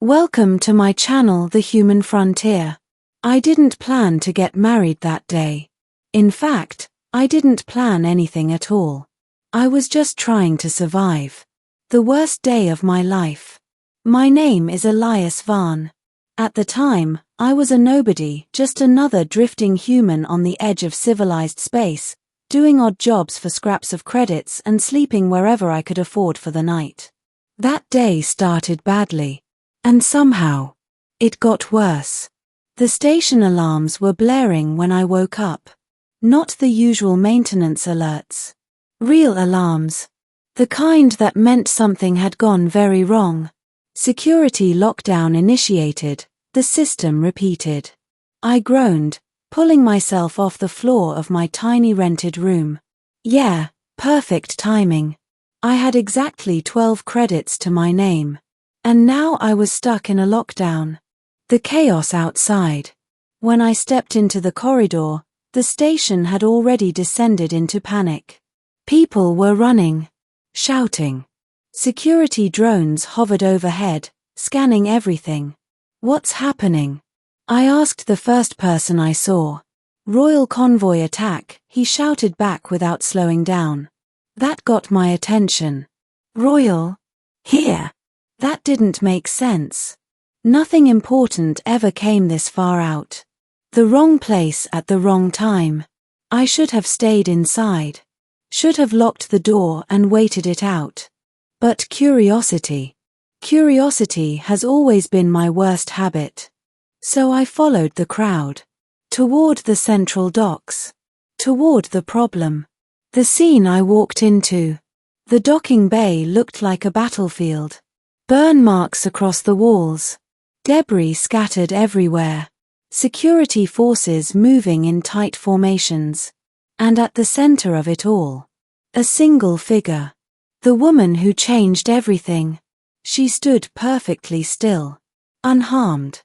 Welcome to my channel, The Human Frontier. I didn't plan to get married that day. In fact, I didn't plan anything at all. I was just trying to survive. The worst day of my life. My name is Elias Vaughn. At the time, I was a nobody, just another drifting human on the edge of civilized space, doing odd jobs for scraps of credits and sleeping wherever I could afford for the night. That day started badly. And somehow, it got worse. The station alarms were blaring when I woke up. Not the usual maintenance alerts. Real alarms. The kind that meant something had gone very wrong. Security lockdown initiated, the system repeated. I groaned, pulling myself off the floor of my tiny rented room. Yeah, perfect timing. I had exactly 12 credits to my name. And now I was stuck in a lockdown. The chaos outside. When I stepped into the corridor, the station had already descended into panic. People were running, shouting. Security drones hovered overhead, scanning everything. What's happening? I asked the first person I saw. Royal convoy attack, he shouted back without slowing down. That got my attention. Royal? Here? That didn't make sense. Nothing important ever came this far out. The wrong place at the wrong time. I should have stayed inside. Should have locked the door and waited it out. But curiosity. Curiosity has always been my worst habit. So I followed the crowd. Toward the central docks. Toward the problem. The scene I walked into. The docking bay looked like a battlefield. Burn marks across the walls. Debris scattered everywhere. Security forces moving in tight formations. And at the center of it all, a single figure. The woman who changed everything. She stood perfectly still. Unharmed.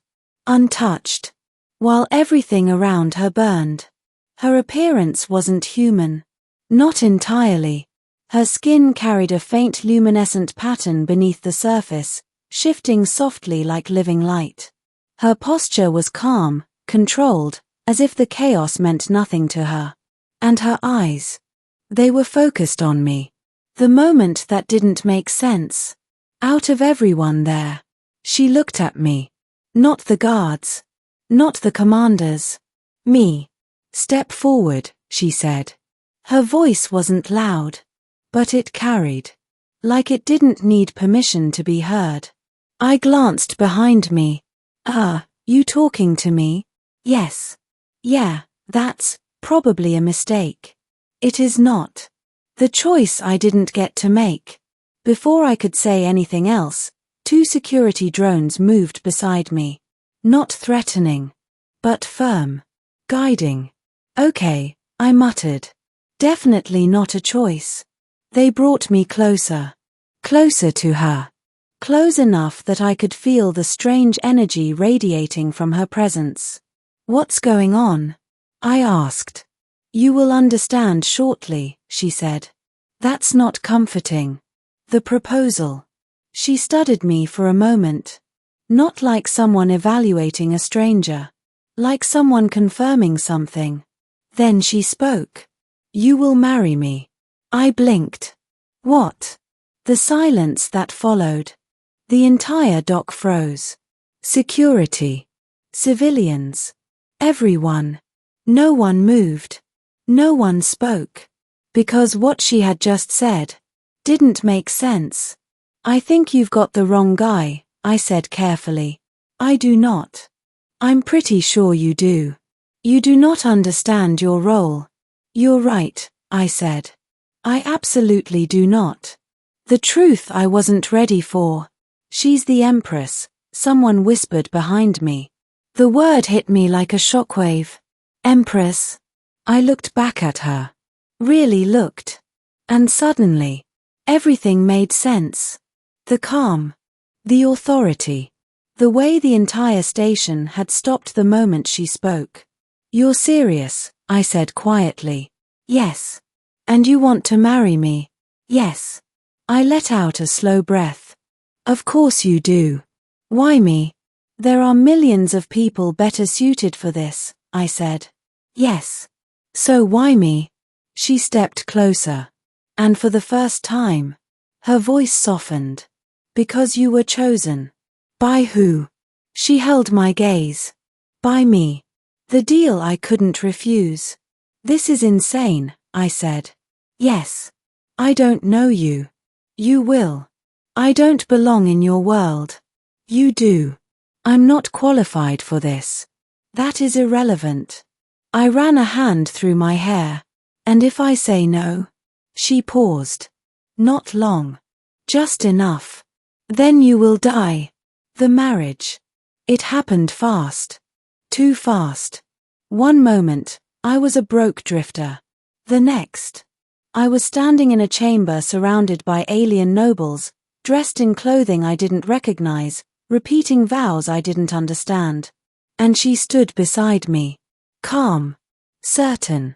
Untouched. While everything around her burned. Her appearance wasn't human. Not entirely. Her skin carried a faint luminescent pattern beneath the surface, shifting softly like living light. Her posture was calm, controlled, as if the chaos meant nothing to her. And her eyes. They were focused on me. The moment that didn't make sense. Out of everyone there, she looked at me. Not the guards. Not the commanders. Me. Step forward, she said. Her voice wasn't loud. But it carried. Like it didn't need permission to be heard. I glanced behind me. You talking to me? Yes. Yeah, that's probably a mistake. It is not. The choice I didn't get to make. Before I could say anything else, 2 security drones moved beside me. Not threatening. But firm. Guiding. Okay, I muttered. Definitely not a choice. They brought me closer. Closer to her. Close enough that I could feel the strange energy radiating from her presence. What's going on? I asked. You will understand shortly, she said. That's not comforting. The proposal. She studied me for a moment. Not like someone evaluating a stranger. Like someone confirming something. Then she spoke. You will marry me. I blinked. What? The silence that followed. The entire dock froze. Security. Civilians. Everyone. No one moved. No one spoke. Because what she had just said didn't make sense. I think you've got the wrong guy, I said carefully. I do not. I'm pretty sure you do. You do not understand your role. You're right, I said. I absolutely do not. The truth I wasn't ready for. She's the Empress, someone whispered behind me. The word hit me like a shockwave. Empress. I looked back at her. Really looked. And suddenly, everything made sense. The calm. The authority. The way the entire station had stopped the moment she spoke. You're serious, I said quietly. Yes. And you want to marry me? Yes. I let out a slow breath. Of course you do. Why me? There are millions of people better suited for this, I said. Yes. So why me? She stepped closer. And for the first time, her voice softened. Because you were chosen. By who? She held my gaze. By me. The deal I couldn't refuse. This is insane, I said. Yes. I don't know you. You will. I don't belong in your world. You do. I'm not qualified for this. That is irrelevant. I ran a hand through my hair. And if I say no? She paused. Not long. Just enough. Then you will die. The marriage. It happened fast. Too fast. One moment, I was a broke drifter. The next, I was standing in a chamber surrounded by alien nobles, dressed in clothing I didn't recognize, repeating vows I didn't understand. And she stood beside me. Calm. Certain.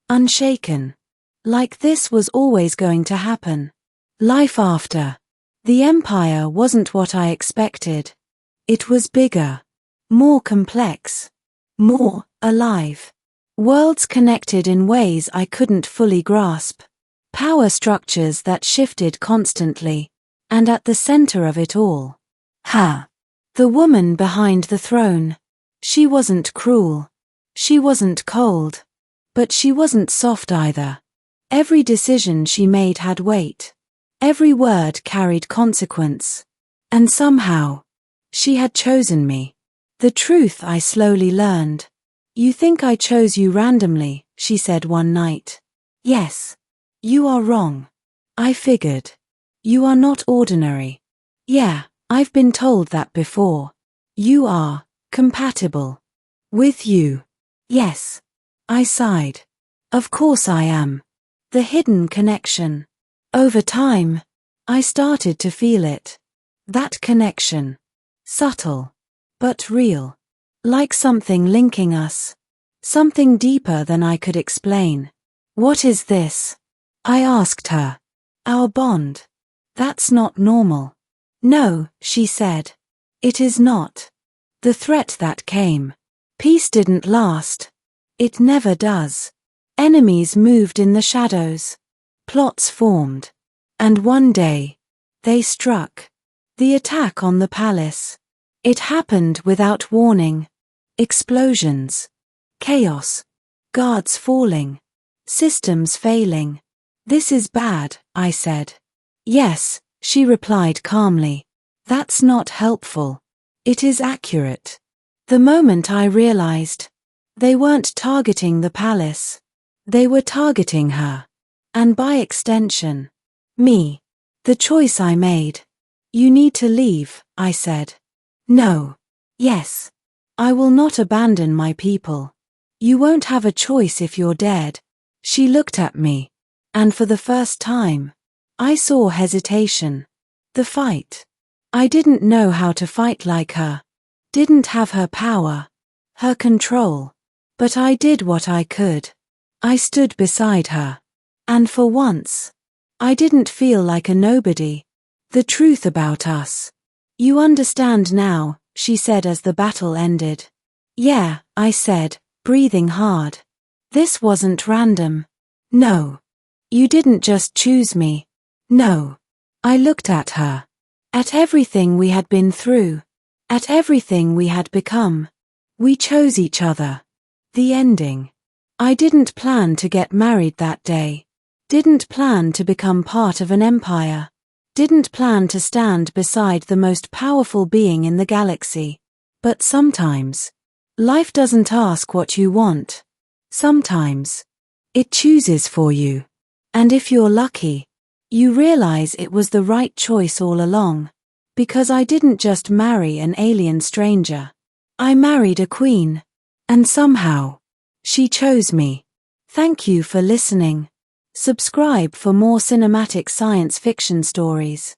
Unshaken. Like this was always going to happen. Life after. The empire wasn't what I expected. It was bigger. More complex. More alive. Worlds connected in ways I couldn't fully grasp. Power structures that shifted constantly. And at the center of it all. The woman behind the throne. She wasn't cruel. She wasn't cold. But she wasn't soft either. Every decision she made had weight. Every word carried consequence. And somehow, she had chosen me. The truth I slowly learned. You think I chose you randomly, she said one night. Yes. You are wrong. I figured. You are not ordinary. Yeah, I've been told that before. You are compatible. With you. Yes. I sighed. Of course I am. The hidden connection. Over time, I started to feel it. That connection. Subtle. But real. Like something linking us. Something deeper than I could explain. What is this? I asked her. Our bond. That's not normal. No, she said. It is not. The threat that came. Peace didn't last. It never does. Enemies moved in the shadows. Plots formed. And one day, they struck. The attack on the palace. It happened without warning. Explosions. Chaos. Guards falling. Systems failing. This is bad, I said. Yes, she replied calmly. That's not helpful. It is accurate. The moment I realized, they weren't targeting the palace. They were targeting her. And by extension, me. The choice I made. You need to leave, I said. No. Yes. I will not abandon my people. You won't have a choice if you're dead. She looked at me. And for the first time, I saw hesitation. The fight. I didn't know how to fight like her. Didn't have her power. Her control. But I did what I could. I stood beside her. And for once, I didn't feel like a nobody. The truth about us. You understand now, she said as the battle ended. Yeah, I said, breathing hard. This wasn't random. No. You didn't just choose me. No. I looked at her. At everything we had been through. At everything we had become. We chose each other. The ending. I didn't plan to get married that day. Didn't plan to become part of an empire. Didn't plan to stand beside the most powerful being in the galaxy. But sometimes, life doesn't ask what you want. Sometimes, it chooses for you. And if you're lucky, you realize it was the right choice all along. Because I didn't just marry an alien stranger. I married a queen. And somehow, she chose me. Thank you for listening. Subscribe for more cinematic science fiction stories.